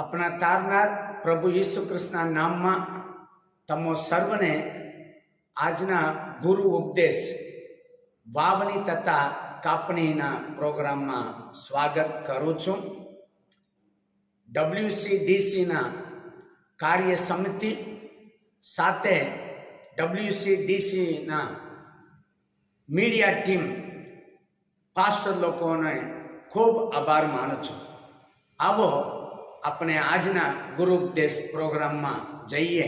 આપણા તારનાર પ્રભુ ઈસુ કૃષ્ણના નામમાં તમો સર્વને આજના ગુરુ ઉપદેશ વાવણી તથા કાપણીના પ્રોગ્રામમાં સ્વાગત કરું છું. WCDCના કાર્ય સમિતિ સાથે WCDCના મીડિયા ટીમ પાસ્ટર લોકોને ખૂબ આભાર માનું છું. આવો આપણે આજના ગુરુ ઉપદેશ પ્રોગ્રામમાં જઈએ.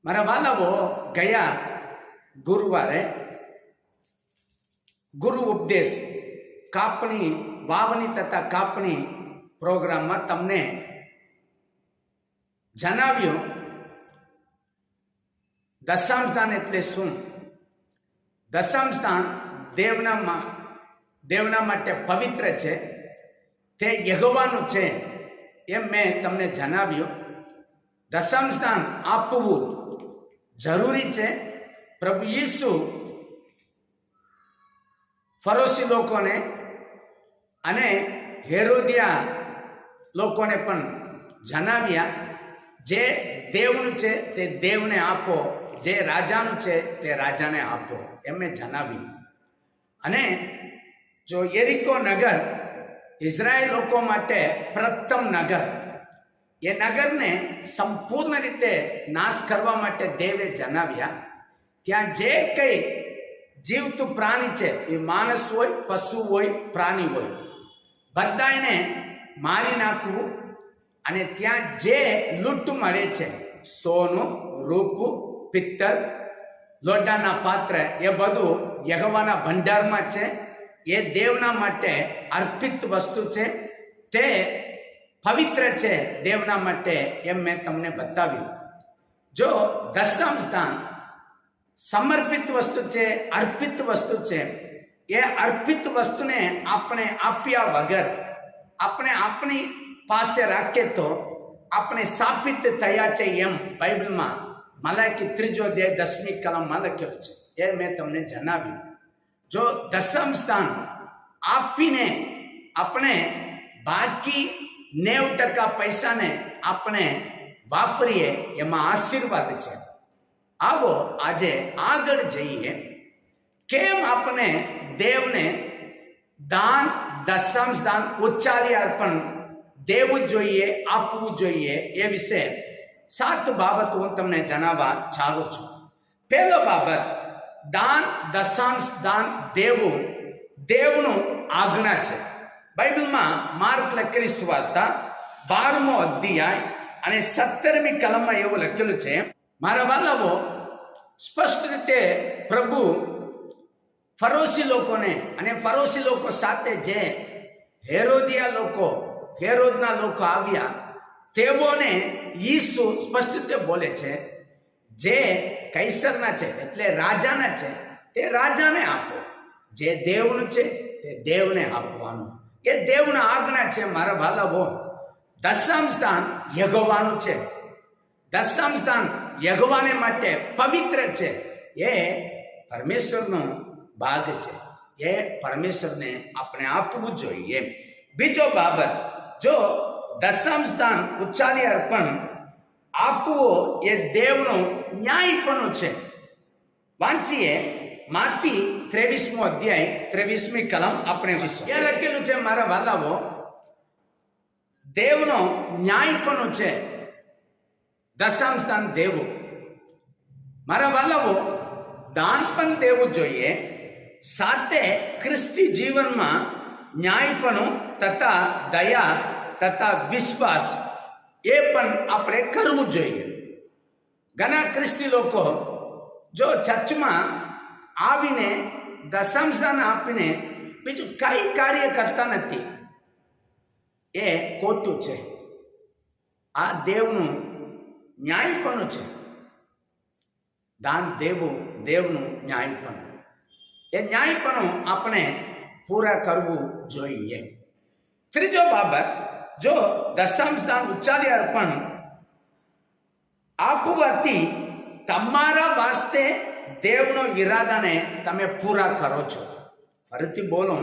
મારા વાલાઓ, ગયા ગુરુવારે ગુરુ ઉપદેશ કાપણી વાવણી તથા કાપણી પ્રોગ્રામમાં તમને જણાવ્યું દશાંશ દાન એટલે શું. દશાંશ દાન દેવના માટે પવિત્ર છે, તે યહોવાનું છે એમ મેં તમને જણાવ્યું. દશાંશ દાન આપવું જરૂરી છે. પ્રભુ ઈસુ ફરોશી લોકોને અને હેરોદિયા લોકોને પણ જણાવ્યા, જે દેવનું છે તે દેવને આપો, જે રાજાનું છે તે રાજાને આપો એમ મેં જણાવ્યું. અને જો યરીકો નગર ઇઝરાયેલ લોકો માટે પ્રથમ નગર, એ નગરને સંપૂર્ણ રીતે નાશ કરવા માટે દેવે જણાવ્યા, ત્યાં જે કંઈ જીવતું પ્રાણી છે, એ માણસ હોય, પશુ હોય, પ્રાણી હોય, બધાને મારી નાખવું. અને ત્યાં જે લૂંટ મળે છે, સોનું, રૂપું, પિત્તળ, લોઢાના પાત્ર, એ બધું યહોવાના ભંડારમાં છે. એ દેવના માટે અર્પિત વસ્તુ છે, તે પવિત્ર છે દેવના માટે એમ મેં તમને બતાવ્યું. જો દશાંશ દાન સમર્પિત વસ્તુ છે, અર્પિત વસ્તુ છે, એ અર્પિત વસ્તુને આપણે આપ્યા વગર આપણે આપણી પાસે રાખીએ તો આપણે સાપિત થયા છે એમ બાઇબલમાં મલાકી 3 અધ્યાય 10મી કલમમાં લખ્યું છે. એ મેં તમને જણાવ્યું. જો દશાંશ દાન આપીને આપણે બાકી 90% પૈસાને આપણે વાપરીએ, એમાં આશીર્વાદ છે. આવો આજે આગળ જઈએ. કેમ આપણે દેવને દાન, દશાંશ દાન, ઉચ્ચારી અર્પણ દેવું જોઈએ, આપવું જોઈએ, એ વિશે 7 બાબત હું તમને જણાવવા ચાહું છું. પહેલો બાબત, દાન, દશાંશ દાન દેવું દેવનું આજ્ઞા છે. બાઇબલમાં માર્ક લખેલી સુવાર્તા 12મો અધ્યાય અને 17મી કલમમાં એવું લખેલું છે. મારા વાલાઓ, સ્પષ્ટ રીતે પ્રભુ ફરોશી લોકોને અને ફરોશી લોકો સાથે જે હેરોદિયા લોકો, હેરોદના લોકો આવ્યા, તેઓને ઈસુ સ્પષ્ટ રીતે બોલે છે, જે કૈસરના છે એટલે રાજાના છે તે રાજાને આપો, જે દેવનું છે તે દેવને આપવાનું. એ દેવના આજ્ઞા છે. મારા વાલાઓ, દશાંશ દાન યહોવાનું છે. દશાંશ દાન યહોવાને માટે પવિત્ર છે. એ પરમેશ્વરનો ભાગ છે. એ પરમેશ્વરને આપણે આપવું જોઈએ. બીજો બાબત, જો દશાંશ દાન, ઉચ્ચારી અર્પણ આપવો એ દેવનો ન્યાયપણું છે. વાંચીએ માથી 23મો અધ્યાય 23મી કલમ આપણે એ લખેલું છે. મારા વાલાઓ, દેવનો ન્યાયપણું છે દશાંશ દાન દેવું. મારા વાલાઓ, દાન પણ દેવું જોઈએ, સાથે ખ્રિસ્તી જીવનમાં ન્યાયપણું તથા દયા તથા વિશ્વાસ એ પણ આપણે કરવું જોઈએ. ઘણા ખ્રિસ્તી લોકો જો ચર્ચમાં આવીને દશાંશ દાન આપીને બીજું કઈ કાર્ય કરતા નથી, એ ખોટું છે. આ દેવનું ન્યાયપણું છે. દાન દેવું દેવનું ન્યાયપણું. એ ન્યાયપણું આપણે પૂરા કરવું જોઈએ. ત્રીજો બાબત, જો દશાંશ દાન, ઉચ્ચારી અર્પણ આપવાથી તમારા વાસ્તે દેવનો ઈરાદાને તમે પૂરા કરો છો. ફરીથી બોલો,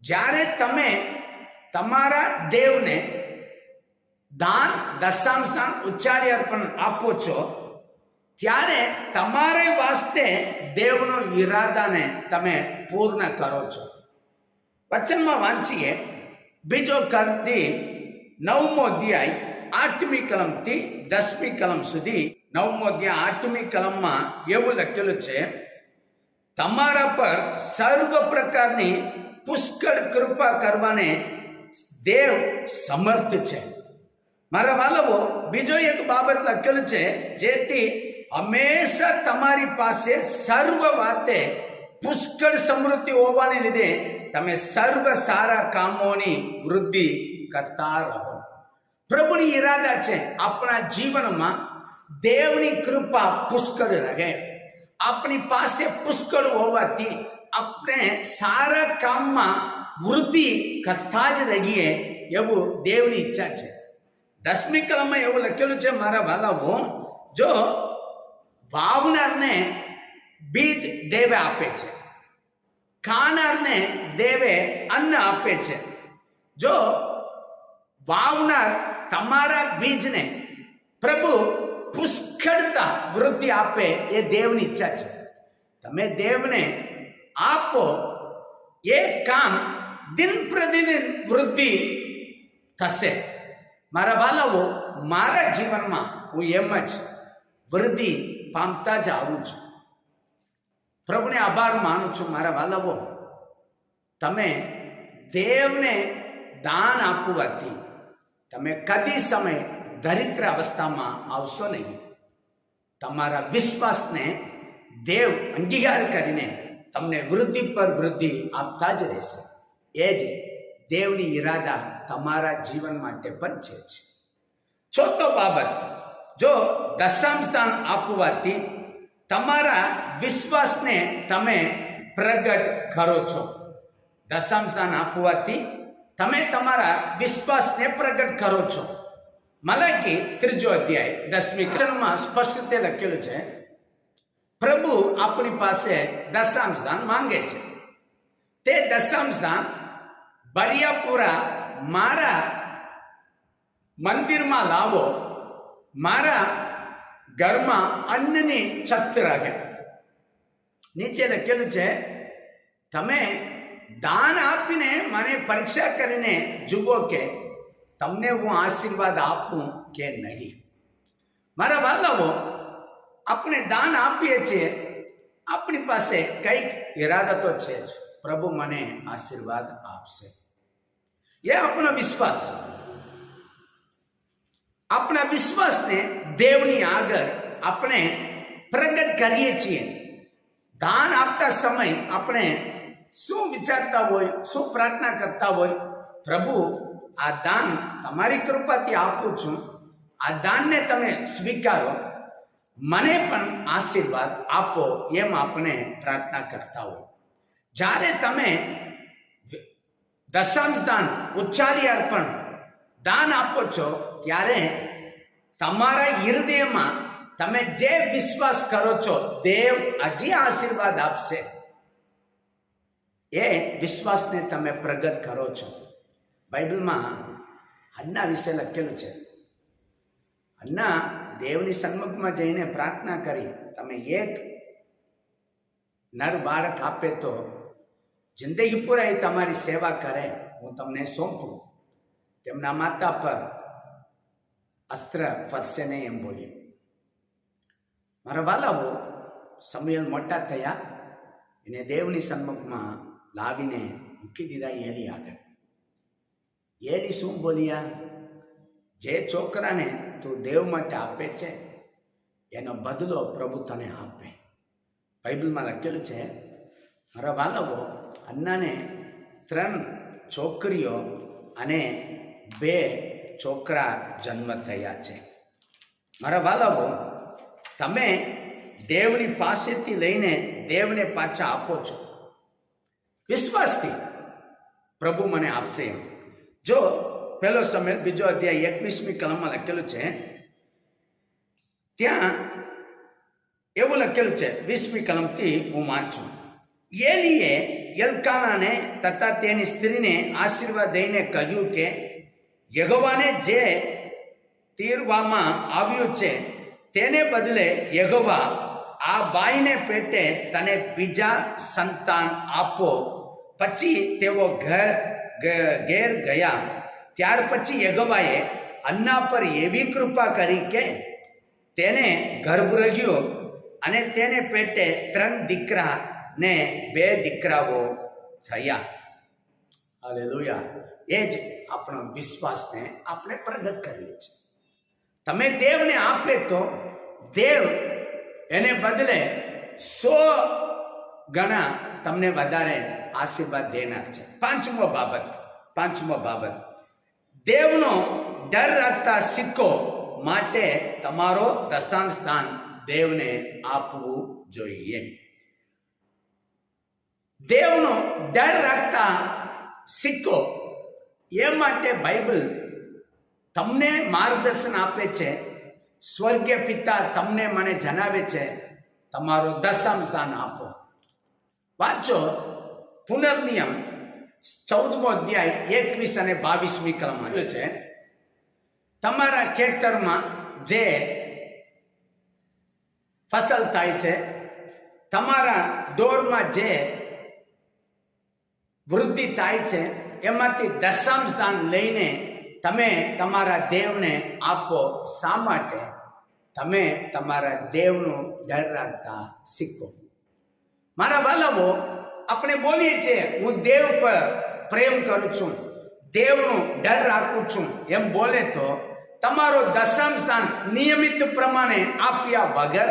જ્યારે તમે તમારા દેવને દાન, દશાંશ દાન, ઉચ્ચારી અર્પણ આપો છો, ત્યારે તમારે વાસ્તે દેવનો ઈરાદાને તમે પૂર્ણ કરો છો. વચનમાં વાંચીએ બીજો કરતી 9મો અધ્યાય 8મી કલમથી 10મી કલમ સુધી. 9મો અધ્યાય 8મી કલમમાં એવું લખેલું છે, તમારા પર સર્વ પ્રકારની પુષ્કળ કૃપા કરવાને દેવ સમર્થ છે. મારા વાલવો, બીજો એક બાબત લખેલું છે, જેથી હંમેશા તમારી પાસે સર્વ વાતે પુષ્કળ સમૃદ્ધિ હોવાને લીધે તમે સર્વ સારા કામોની વૃદ્ધિ કરતા રહો. પ્રભુની ઈરાદા છે આપણા જીવનમાં દેવની કૃપા પુષ્કળ રહે. આપણી પાસે પુષ્કળ હોવાથી આપણે સારા કામમાં વૃદ્ધિ કરતા જ રહીએ, એવું દેવની ઈચ્છા છે. 10મી કલમમાં એવું લખેલું છે, મારા વાલાઓ, જો વાવનારને બીજ દેવે આપે છે, ખાનારને દેવે અન્ન આપે છે. જો વાવનાર તમારા બીજને પ્રભુ પુષ્કળતા વૃદ્ધિ આપે, એ દેવની ઈચ્છા છે. તમે દેવને આપો, એ કામ દિન પ્રતિદિન વૃદ્ધિ થશે. મારા બાળકો, મારા જીવનમાં હું એમ જ વૃદ્ધિ પામતા જ આવું છું. પ્રભુને આભાર માનું છું. મારા બાળકો, તમે દેવને દાન આપવાથી તમે કદી સમય દરિદ્ર અવસ્થામાં આવશો નહીં. તમારા વિશ્વાસને દેવ અંગીકાર કરીને તમને વૃદ્ધિ પર વૃદ્ધિ આપતા જ રહેશે. એ જ દેવની ઈરાદા તમારા જીવન માટે પણ છે. ચોથો બાબત, જો દશાંશ દાન આપવાથી તમારા વિશ્વાસને તમે પ્રગટ કરો છો. દશાંશ દાન આપવાથી તમે તમારા વિશ્વાસને પ્રગટ કરો છો. મલાકી 3જો અધ્યાય 10મી વચનમાં સ્પષ્ટ રીતે લખેલું છે, પ્રભુ આપણી પાસે દશાંશ દાન માંગે છે. તે દશાંશ દાન બરિયાપુરા મારા મંદિરમાં લાવો, મારા ઘરમાં અન્નની છત રહે. નીચે લખેલું છે, તમે દાન આપીને મને પરીક્ષા કરીને જુઓ કે તમને હું આશીર્વાદ આપું કે નહીં. મારા બાળકો, આપણે દાન આપીએ છીએ, આપણી પાસે કંઈક ઈરાદા તો છે જ, પ્રભુ મને આશીર્વાદ આપશે. એ આપણો વિશ્વાસ. આપણા વિશ્વાસને દેવની આગળ આપણે પ્રગટ કરીએ છીએ. દાન આપતા સમય આપણે શું વિચારતા હોય, શું પ્રાર્થના કરતા હોય, પ્રભુ આ દાન તમારી કૃપાથી આપું છું, આ દાનને તમે સ્વીકારો, મને પણ આશીર્વાદ આપો, એમ આપણે પ્રાર્થના કરતા હોય. જ્યારે તમે દશાંશ દાન, ઉચ્ચારી અર્પણ દાન આપો છો, ત્યારે તમારા હૃદયમાં તમે જે વિશ્વાસ કરો છો, દેવ હજી આશીર્વાદ આપશે, એ વિશ્વાસને તમે પ્રગટ કરો છો. બાઇબલમાં હન્ના વિશે લખેલું છે. હન્ના દેવની સન્મુખમાં જઈને પ્રાર્થના કરી, તમે એક નર બાળક આપે તો જિંદગી પૂરા તમારી સેવા કરે, હું તમને સોંપું. તેમના માતા પર અસ્ત્ર ફરશે નહીં, એમ બોલ્યું. મારા વાલાઓ, સમુએલ મોટા થયા, એને દેવની સન્મુખમાં લાવીને મૂકી દીધા એલી આગળ. એલી શું બોલ્યા? જે છોકરાને તું દેવ માટે આપે છે, એનો બદલો પ્રભુ તને આપે. બાઇબલમાં લખેલું છે. મારા બાળકો, હન્નાને 3 છોકરીઓ અને 2 છોકરા જન્મ થયા છે. મારા બાળકો, તમે દેવની પાસેથી લઈને દેવને પાછા આપો છો વિશ્વાસથી, પ્રભુ મને આપશે. જો પહેલો સમય 2જો અધ્યાય 21મી કલમમાં લખેલું છે, ત્યાં એવું લખેલું છે, 20મી કલમથી હું વાંચું. એલીએ એલ્કાનાને તથા તેની સ્ત્રીને આશીર્વાદ દઈને કહ્યું કે યહોવાને જે તીરવામાં આવ્યું છે, તેને બદલે યહોવા આ બાઈને પેટે તને બીજા સંતાન આપો. પછી તેઓ ઘેર ગયા. ત્યાર પછી યહોવાએ અન્ના પર એવી કૃપા કરી કે તેને ગર્ભ રહ્યો અને તેને પેટે 3 દીકરા ને 2 દીકરાઓ થયા. હાલેલુયા. એ જ આપણો વિશ્વાસને આપણે પ્રગટ કરીએ છીએ. તમે દેવને આપે તો દેવ એને બદલે 100 ગણા તમને વધારે આશીર્વાદ દેનાર છે. પાંચમો બાબત, દેવનો ડર રાખતા શીખો. માટે તમારો દશાંશ દાન દેવને આપવું જોઈએ. દેવનો ડર રાખતા શીખો. એ માટે બાઇબલ તમને માર્ગદર્શન આપે છે. સ્વર્ગીય પિતા તમને મને જણાવે છે, તમારો દશાંશ દાન આપો. વાંચો પુનર્નિયમ 14મો અધ્યાય 21 અને 22મી કલમ છે. તમારા ખેતરમાં જે ફસલ થાય છે, તમારા ડોરમાં જે વૃદ્ધિ થાય છે, એમાંથી દશાંશ દાન લઈને તમે તમારા દેવને આપો. શા માટે? તમે તમારા દેવનો ડર રાખતા શીખો. મારા બાળકો, આપણે બોલીએ છીએ હું દેવ પર પ્રેમ કરું છું, દેવનો ડર રાખું છું, એમ બોલે તો તમારો દશાંશ દાન નિયમિત પ્રમાણે આપ્યા વગર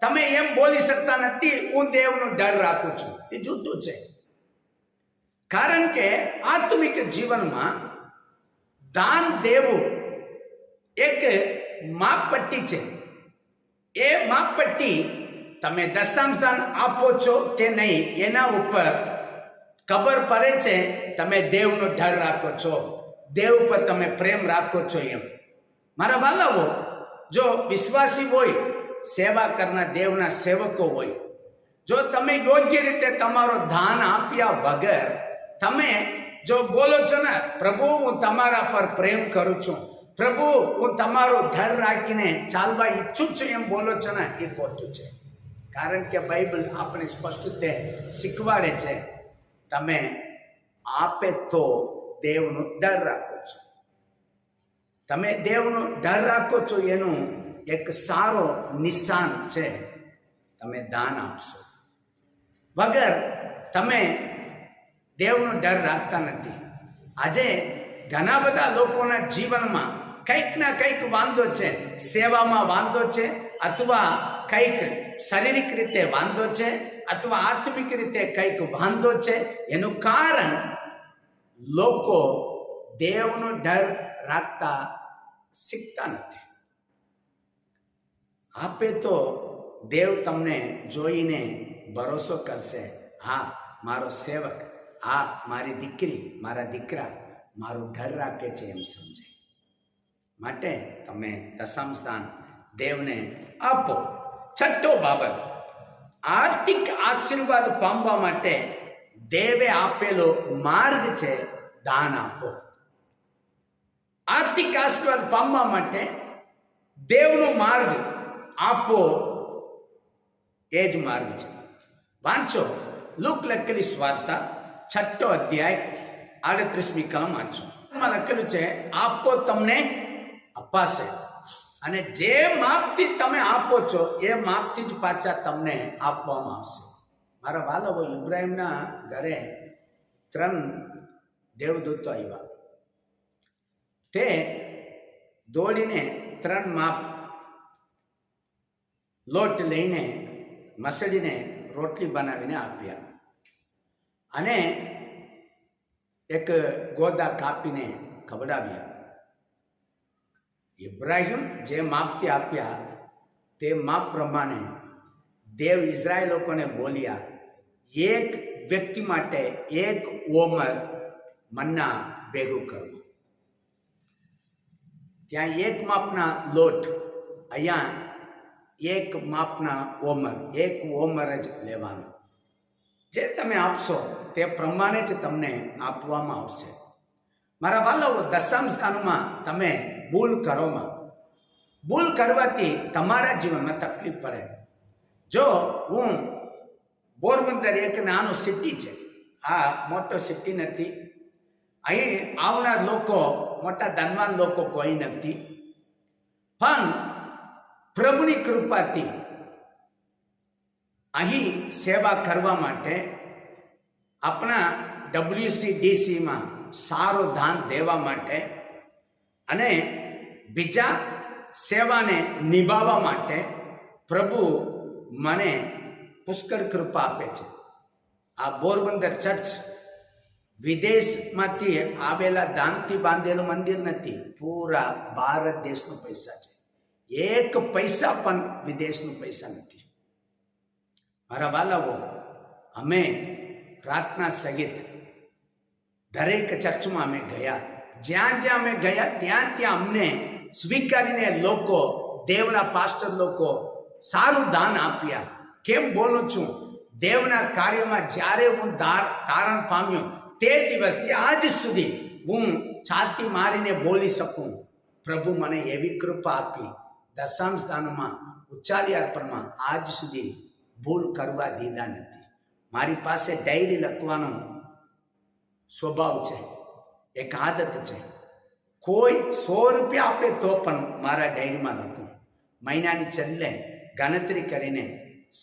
તમે એમ બોલી શકતા નથી હું દેવનો ડર રાખું છું. એ જૂઠું છે. કારણ કે આત્મિક જીવનમાં દાન દેવું એક માપપટ્ટી છે. એ માપપટ્ટી તમે દશાંશ દાન આપો છો કે નહીં એના ઉપર ખબર પડે છે તમે દેવનો ડર રાખો છો, દેવ પર તમે પ્રેમ રાખો છો. એમ મારા બાળકો, જો વિશ્વાસી હોય, સેવા કરનાર દેવના સેવકો હોય, જો તમે યોગ્ય રીતે તમારો દાન આપ્યા વગર તમે જો બોલો છો ને, પ્રભુ હું તમારા પર પ્રેમ કરું છું, પ્રભુ હું તમારો ડર રાખીને ચાલવા ઈચ્છું છું, એમ બોલો છો ને, એ ખોટું છે. કારણ કે બાઇબલ આપણે સ્પષ્ટ રીતે શીખવાડે છે, તમે આપે તો દેવનો ડર રાખો છો. તમે દેવનો ડર રાખો છો એનું એક સારો નિશાન છે, તમે દાન આપશો. વગર તમે દેવનો ડર રાખતા નથી. આજે ઘણા બધા લોકોના જીવનમાં કંઈક ના કંઈક વાંધો છે. સેવામાં વાંધો છે, અથવા કંઈક શારીરિક રીતે વાંધો છે, અથવા આત્મિક રીતે કંઈક વાંધો છે. એનું કારણ લોકો દેવનો ડર રાખતા શીખતા નથી. આપે તો દેવ તમને જોઈને ભરોસો કરશે, હા મારો સેવક, હા મારી દીકરી, મારા દીકરા મારું ડર રાખે છે, એમ સમજે. માટે તમે દશાંશ દાન દેવને આપો. છઠ્ઠો બાબત, આર્થિક આશીર્વાદ પામવા માટે દેવે આપેલો માર્ગ છે, દાન આપો. આર્થિક આશીર્વાદ પામવા માટે દેવનો માર્ગ આપો, એ જ માર્ગ છે. વાંચો લુક લખેલી સ્વાર્તા 6ઠો અધ્યાય 38મી કલમ વાંચો. એમાં લખેલું છે, આપો તમને અપાશે, અને જે માપથી તમે આપો છો એ માપથી જ પાછા તમને આપવામાં આવશે. મારા બાળકો, ઇબ્રાહિમના ઘરે 3 દેવદૂતો આવ્યા. તે દોડીને 3 માપ લોટ લઈને મસળીને રોટલી બનાવીને આપ્યા, અને એક ગોદા કાપીને ખવડાવ્યા. ઇબ્રાહિમ જે માપથી આપ્યા તે માપ પ્રમાણે દેવ ઇઝરાયેલ લોકોને બોલ્યા, એક વ્યક્તિ માટે 1 ઓમર મન્ના ભેગું કરવું. ત્યાં 1 માપના લોટ, અહીંયા 1 માપના ઓમર, 1 ઓમર જ લેવાનું. જે તમે આપશો તે પ્રમાણે જ તમને આપવામાં આવશે. મારા વાલાઓ, દશાંશ દાનમાં તમે ભૂલ કરોમાં ભૂલ કરવાથી તમારા જીવનમાં તકલીફ પડે. જો હું પોરબંદર એક નાનું સિટી છે, આ મોટો સિટી નથી. અહીં આવનાર લોકો મોટા ધનવાન લોકો કોઈ નથી, પણ પ્રભુની કૃપાથી અહીં સેવા કરવા માટે આપણા WCDCમાં સારો દાન દેવા માટે અને બીજા સેવાને નિભાવવા માટે પ્રભુ મને પુષ્કળ કૃપા આપે છે. આ પોરબંદર ચર્ચ વિદેશમાંથી આવેલા દાનથી બાંધેલું મંદિર નથી, પૂરા ભારત દેશનો પૈસા છે. એક પૈસા પણ વિદેશનું પૈસા નથી. મારા વાલાઓ, અમે પ્રાર્થના સહિત દરેક ચર્ચમાં અમે ગયા, જ્યાં જ્યાં અમે ગયા ત્યાં અમને સ્વીકારીને લોકો, દેવના પાસ્ટર લોકો સારું દાન આપ્યા. કેમ બોલું છું? દેવના કાર્યમાં જ્યારે હું તારણ પામ્યો તે દિવસથી આજ સુધી હું છાતી મારીને બોલી શકું. પ્રભુ મને એવી કૃપા આપી, દશાંશ દાનમાં, ઉચ્ચારી અર્પણમાં આજ સુધી ભૂલ કરવા દીધા નથી. મારી પાસે ડાયરી લખવાનો સ્વભાવ છે, એક આદત છે. કોઈ 100 રૂપિયા આપે તો પણ મારા ડાયરીમાં લખું. મહિનાની છેલ્લે ગણતરી કરીને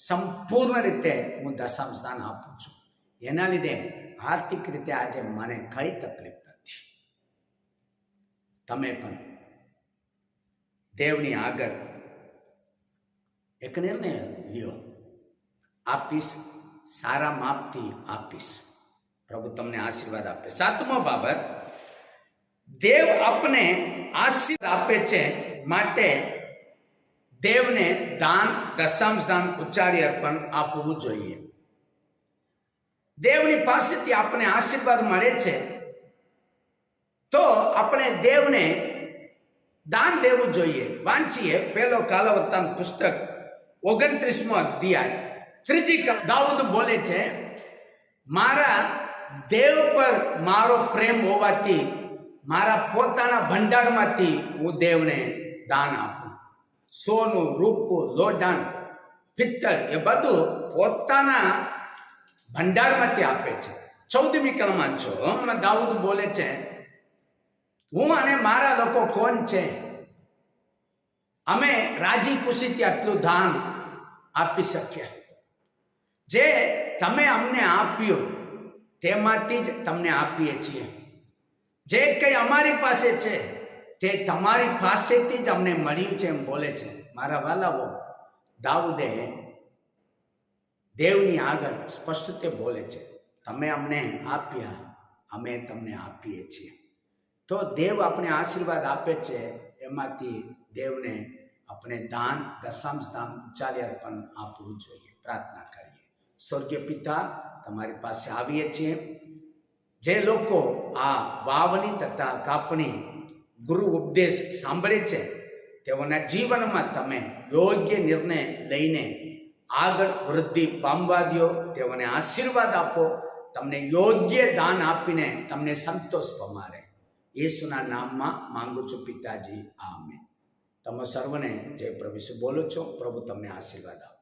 સંપૂર્ણ રીતે હું દશાંશ દાન આપું છું. એના લીધે આર્થિક રીતે આજે મને કઈ તકલીફ નથી. તમે પણ દેવની આગળ એક નિર્ણય લ્યો, આપીશ, સારા માપથી આપીશ. પ્રભુ તમને આશીર્વાદ આપે. 7મો બાબત, દેવ આપને આશીર્વાદ આપે છે માટે દેવને દાન, દશાંશ દાન, ઉચ્ચારી અર્પણ આપવું જોઈએ. દેવની પાસેથી આપણે આશીર્વાદ મળે છે તો આપણે દેવને દાન દેવું જોઈએ. વાંચીએ પહેલો કાલવર્તાન પુસ્તક 29મો અધ્યાય 3જી કલમ. દાઉદ બોલે છે, મારા દેવ પર મારો પ્રેમ હોવાથી મારા પોતાના ભંડારમાંથી હું દેવને દાન આપું. સોનું, રૂપું, લોઢાણ, પિત્તળ એ બધું પોતાના ભંડારમાંથી આપે છે. 14મી કલમમાં છો દાઉદ બોલે છે, હું અને મારા લોકો કોણ છે, અમે રાજી ખુશીથી આટલું દાન આપી શક્યા. જે તમે અમને આપ્યું તેમાંથી જ તમને આપીએ છીએ. જે કંઈ અમારી પાસે છે તે તમારી પાસેથી જ અમને મળ્યું છે એમ બોલે છે. મારા વાલાઓ, દાઉદે દેવની આગળ સ્પષ્ટ રીતે બોલે છે, તમે અમને આપ્યા, અમે તમને આપીએ છીએ. તો દેવ આપણે આશીર્વાદ આપે છે, એમાંથી દેવને આપણે દાન, દશાંશ દાન, ઉચ્ચારી અર્પણ આપવું જોઈએ. પ્રાર્થના કરીએ. સ્વર્ગીય પિતા, તમારી પાસે આવીએ છીએ. જે લોકો આ વાવણી તથા કાપણી ગુરુ ઉપદેશ સાંભળે છે, તેઓના જીવનમાં તમે યોગ્ય નિર્ણય લઈને આગળ વૃદ્ધિ પામવા દો. તેઓને આશીર્વાદ આપો. તમને યોગ્ય દાન આપીને તમને સંતોષ પમાડે. યેસુના નામમાં માંગુ છું પિતાજી, આમેન. તમે સર્વને જય પ્રભુ બોલો છો. પ્રભુ તમને આશીર્વાદ આપે.